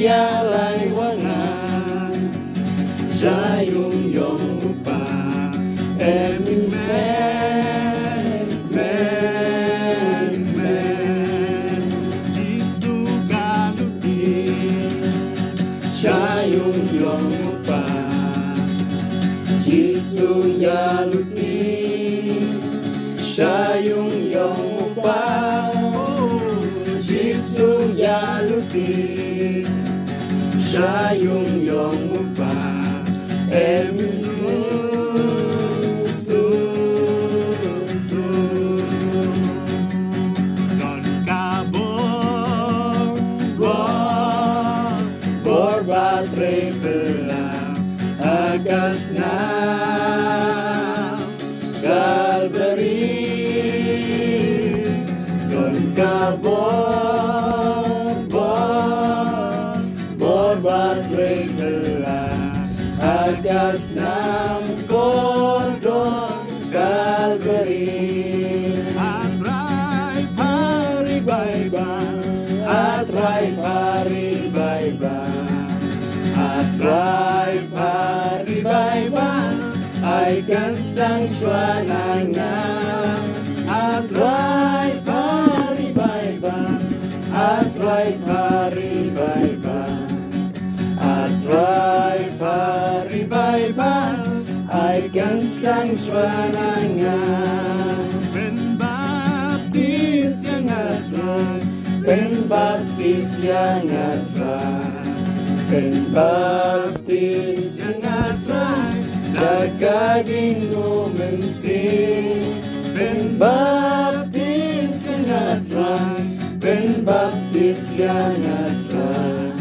yalay wangan Sayong yong upa Emin men Itu galutin Sayong yong upa Jisu yalutin Sayong yong upa Jisu yalutin Sayong yong upa Batre belah agas na Calvary Don batre belah agas na Cordon Calvary Atray paribayba Atray paribayba Atray paribayba ay kanstang swananga Atray paribayba Atray paribayba Atray paribayba ay kanstang swananga Penbaptis yang atray Penbaptis yang atray Penbaptis yang atray Dagaging umensing Penbaptis yang atray Penbaptis yang atray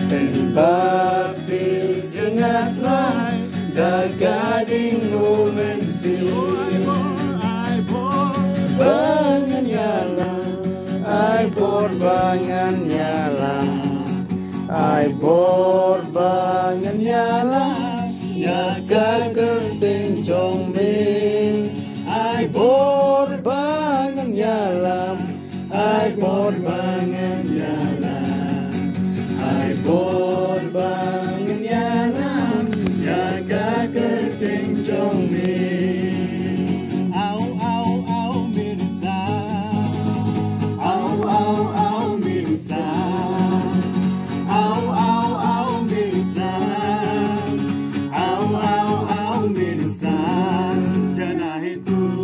Penbaptis yang atray Dagaging umensing Bangan yalang Ay borbangan yalang Ay borbangan yalang Ya kakerting chongming Ay borbangan yalang Ay borbangan yalang Ay borbangan yalang Ya kakerting chongming Au mirza Au mirza Itu